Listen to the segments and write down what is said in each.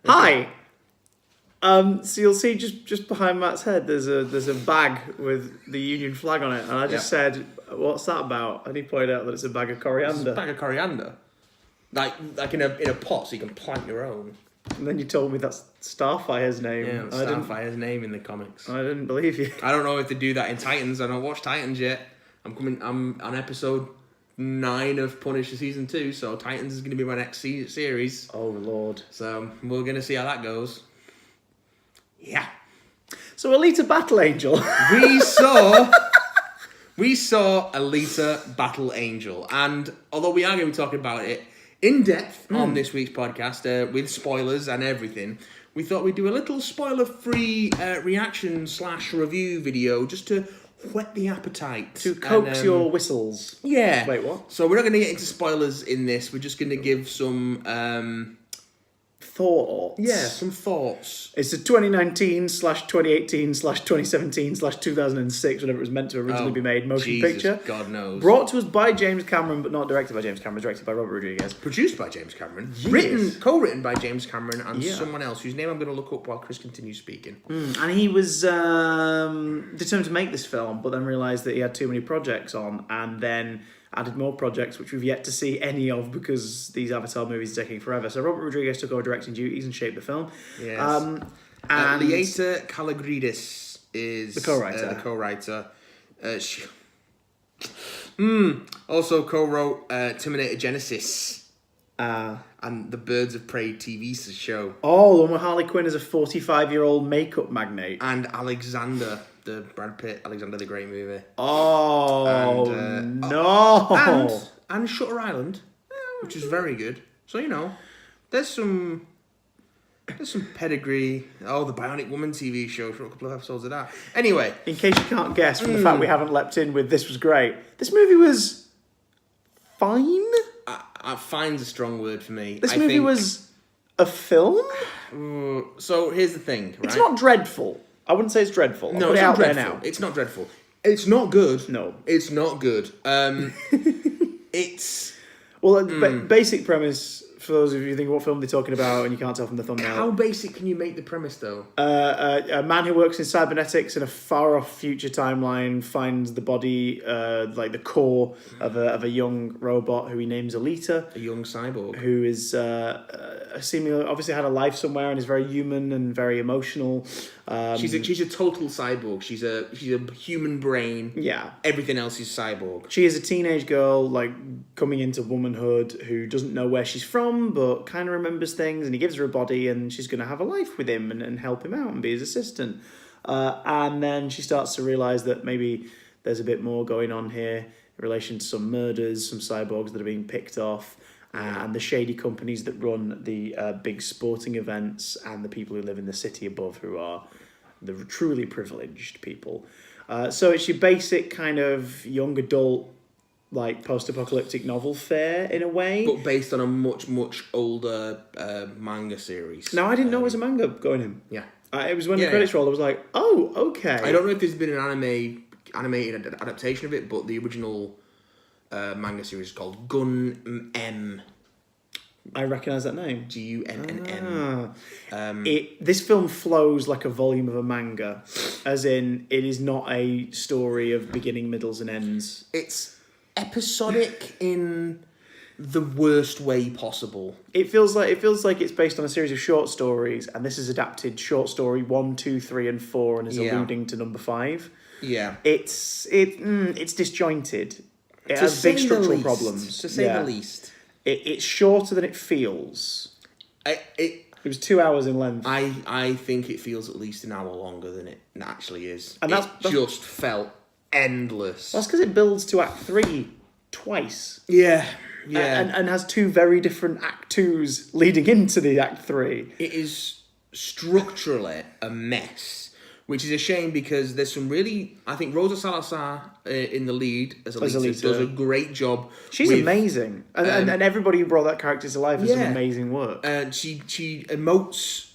Hi. So you'll see just behind Matt's head, there's a bag with the Union flag on it, and I just said, "What's that about?" And he pointed out that it's a bag of coriander. It's a bag of coriander, like in a pot, so you can plant your own. And then you told me that's Starfire's name. Yeah, Starfire's name in the comics. I didn't believe you. I don't know if they do that in Titans. I don't watch Titans yet. I'm on episode 9 of Punisher season 2, so Titans is going to be my next series. Oh Lord! So we're going to see how that goes. Yeah. So Alita Battle Angel. we saw Alita Battle Angel, and although we are going to be talking about it in depth on this week's podcast with spoilers and everything, we thought we'd do a little spoiler-free reaction/review video just to whet the appetite. To coax your whistles. Yeah. Wait, what? So we're not going to get into spoilers in this. We're just going to give some thoughts. Yeah, some thoughts. It's a 2019/2018/2017/2006, whatever it was meant to originally be made, motion picture. God knows. Brought to us by James Cameron, but not directed by James Cameron, directed by Robert Rodriguez. Produced by James Cameron. Yes. Co-written by James Cameron and someone else, whose name I'm going to look up while Chris continues speaking. And he was determined to make this film, but then realised that he had too many projects on, and then added more projects, which we've yet to see any of because these Avatar movies are taking forever. So Robert Rodriguez took over directing duties and shaped the film. Yes. And Alita Kalogridis is the co-writer. Also co-wrote Terminator Genesis and the Birds of Prey TV show. Oh, the one where Harley Quinn is a 45-year-old makeup magnate. And Alexander, the Brad Pitt, Alexander the Great movie. Oh, and, no. And Shutter Island, which is very good. So, there's some pedigree. Oh, the Bionic Woman TV show, for a couple of episodes of that. Anyway. In case you can't guess from the fact we haven't leapt in with this was great, this movie was fine? Fine's a strong word for me. This movie was a film? So here's the thing, right? It's not dreadful. I wouldn't say it's dreadful. No, it's not dreadful. It's not dreadful. It's not good. No. It's not good. It's... Well, basic premise, for those of you who think what film they're talking about and you can't tell from the thumbnail. How basic can you make the premise, though? A man who works in cybernetics in a far-off future timeline finds the body, like the core of a young robot who he names Alita. A young cyborg. Who is seemingly, obviously had a life somewhere and is very human and very emotional. She's a total cyborg. She's a human brain. Yeah. Everything else is cyborg. She is a teenage girl, like, coming into womanhood who doesn't know where she's from, but kind of remembers things, and he gives her a body, and she's going to have a life with him and help him out and be his assistant. And then she starts to realise that maybe there's a bit more going on here in relation to some murders, some cyborgs that are being picked off, and the shady companies that run the big sporting events, and the people who live in the city above who are the truly privileged people. So it's your basic kind of young adult, like post-apocalyptic novel fare in a way. But based on a much, much older manga series. Now, I didn't know it was a manga going in. Yeah. It was when the credits rolled, I was like, oh, okay. I don't know if there's been an animated adaptation of it, but the original manga series is called Gun M. I recognise that name. Gunmm. This film flows like a volume of a manga, as in it is not a story of beginning, middles, and ends. It's episodic in the worst way possible. It feels like it's based on a series of short stories, and this is adapted short story 1, 2, 3, and 4, and is alluding to number 5. Yeah, it's disjointed. It has big structural problems, to say the least. It's shorter than it feels. It was 2 hours in length. I think it feels at least an hour longer than it actually is. And that's just felt endless. That's because it builds to Act 3 twice. Yeah. And has 2 very different Act 2s leading into the Act 3. It is structurally a mess. Which is a shame because there's some really... I think Rosa Salazar in the lead as Alita does a great job. She's amazing. And everybody who brought that character to life has done amazing work. She emotes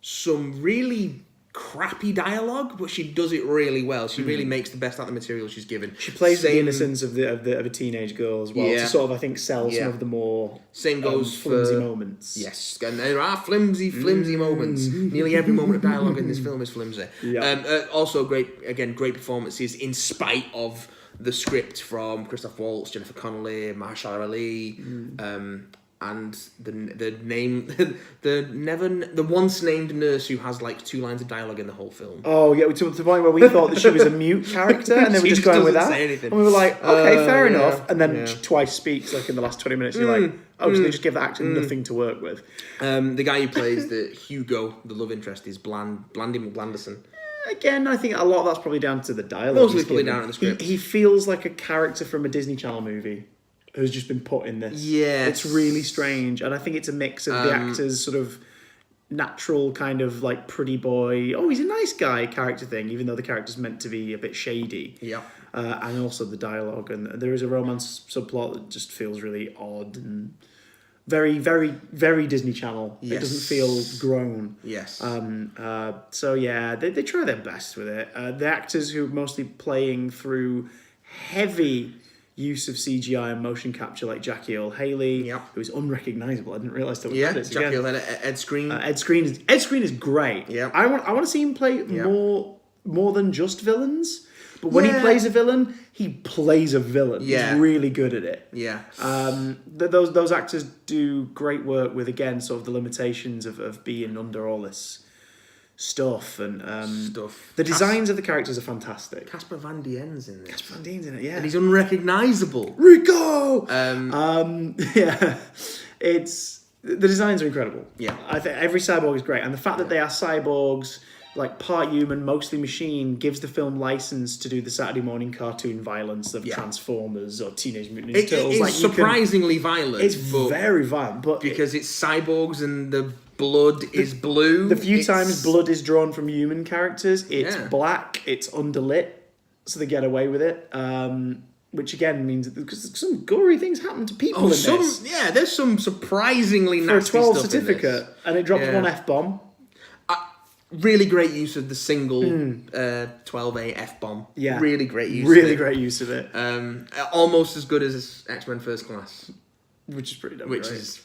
some really crappy dialogue, but she does it really well. She really makes the best out of the material she's given. She plays the innocence of a teenage girl as well to sort of, I think, sell some of the more same goes flimsy for moments. Yes, and there are flimsy moments. Nearly every moment of dialogue in this film is flimsy. Also, great performances in spite of the script from Christoph Waltz, Jennifer Connelly, Mahershala Ali, and the once named nurse who has like 2 lines of dialogue in the whole film. Oh yeah, to the point where we thought that she was a mute character, and they were just going with that. And we were like, okay, fair enough. And then she twice speaks like in the last 20 minutes. You're like, so they just give the actor nothing to work with. The guy who plays the Hugo, the love interest, is Blandy McBlanderson. Again, I think a lot of that's probably down to the dialogue. Mostly probably down to the script. He feels like a character from a Disney Channel movie who's just been put in this. Yeah, it's really strange, and I think it's a mix of the actor's sort of natural kind of like pretty boy, oh he's a nice guy character thing, even though the character's meant to be a bit shady. Yeah, and also the dialogue, and there is a romance subplot that just feels really odd and very, very, very Disney Channel. Yes. It doesn't feel grown. Yes. So yeah, they try their best with it. The actors who are mostly playing through heavy use of CGI and motion capture, like Jackie Earle Haley, who is unrecognisable. I didn't realise that was credits Jackie again. Earle, Ed Skrein. Ed Skrein is great. Yeah. I want to see him play more than just villains. But when he plays a villain, he plays a villain. Yeah. He's really good at it. Yeah. Those actors do great work with, again, sort of the limitations of being under all this stuff. And the designs of the characters are fantastic. Casper Van Dien's in this. Casper Van Dien's in it, yeah. And he's unrecognisable. Rico! Yeah. The designs are incredible. Yeah. I think every cyborg is great. And the fact that they are cyborgs, like part human, mostly machine, gives the film license to do the Saturday morning cartoon violence of Transformers or Teenage Mutant Ninja Turtles. It's surprisingly violent. It's very violent, but because it's cyborgs and the blood is blue. The few times blood is drawn from human characters, it's black, it's underlit, so they get away with it. Which again means because some gory things happen to people in this. Yeah, there's some surprisingly nasty stuff in this. For a 12 certificate, and it drops one F-bomb. Really great use of the single 12A F-bomb. Yeah. Really great use Really great use of it. Almost as good as X-Men First Class. Which is pretty dumb. Which is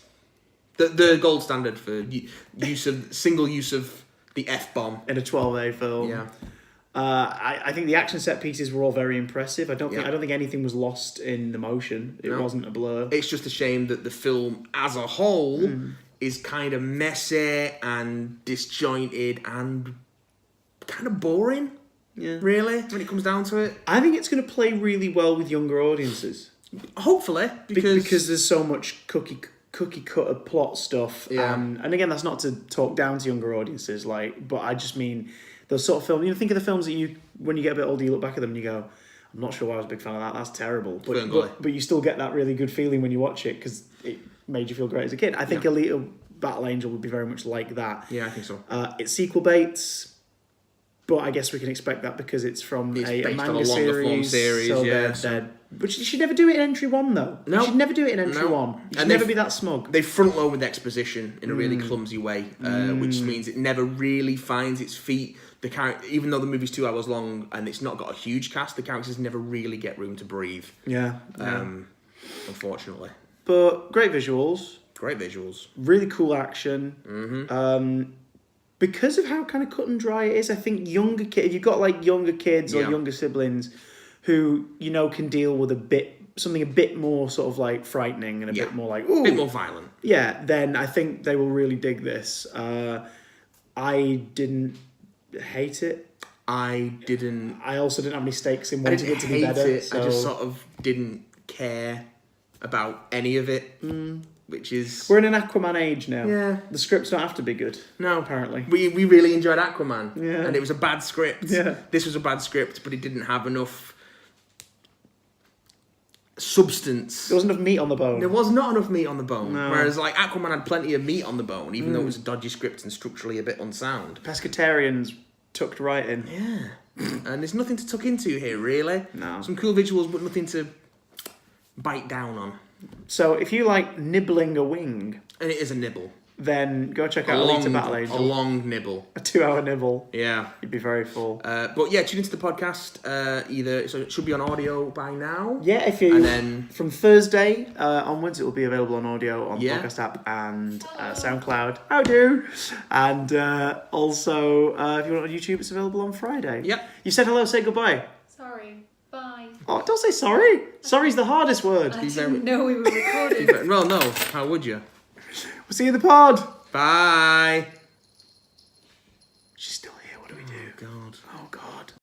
the gold standard for single use of the F-bomb. In a 12A film. Yeah. I think the action set pieces were all very impressive. I don't think anything was lost in the motion. It wasn't a blur. It's just a shame that the film as a whole is kind of messy and disjointed and kind of boring. Yeah. Really, when it comes down to it. I think it's going to play really well with younger audiences. Hopefully, because there's so much cookie cutter plot stuff. Yeah. And again, that's not to talk down to younger audiences, but I just mean those sort of films. Think of the films that when you get a bit older, you look back at them and you go, I'm not sure why I was a big fan of that. That's terrible. But you still get that really good feeling when you watch it because it made you feel great as a kid. I think Alita Battle Angel would be very much like that. Yeah, I think so. It's sequel baits, but I guess we can expect that because it's from a manga series. So but you should never do it in entry one, though. No. You should never do it in entry one. You should never be that smug. They front load with exposition in a really clumsy way, which means it never really finds its feet. Even though the movie's 2 hours long and it's not got a huge cast, the characters never really get room to breathe. Yeah. Unfortunately. But great visuals. Great visuals. Really cool action. Because of how kind of cut and dry it is, I think if you've got like younger kids or younger siblings who, can deal with something a bit more sort of like frightening and a bit more like, ooh. A bit more violent. Yeah, then I think they will really dig this. I didn't hate it. I also didn't have any stakes in wanting it to be better. So. I just sort of didn't care about any of it. Which is... We're in an Aquaman age now. Yeah. The scripts don't have to be good. No. Apparently. We really enjoyed Aquaman. Yeah. And it was a bad script. Yeah. This was a bad script, but it didn't have enough substance. There wasn't enough meat on the bone. There was not enough meat on the bone. No. Whereas like Aquaman had plenty of meat on the bone, even though it was a dodgy script and structurally a bit unsound. Pescatarians tucked right in. Yeah. And there's nothing to tuck into here, really. No. Some cool visuals, but nothing to bite down on. So if you like nibbling a wing... And it is a nibble. then go check out Alita Battle A Angel. long nibble. A 2-hour nibble. Yeah. You'd be very full. But yeah, tune into the podcast. So it should be on audio by now. Yeah, if you... And then... From Thursday onwards, it will be available on audio on the Yeah. podcast app and SoundCloud. How do? And also, if you want it on YouTube, it's available on Friday. Yep. You said hello, say goodbye. Sorry. Bye. Oh, don't say sorry. Sorry's the hardest word. I didn't know we were recording. Well, no. How would you? We'll see you in the pod. Bye. She's still here. What do we do? God. Oh, God.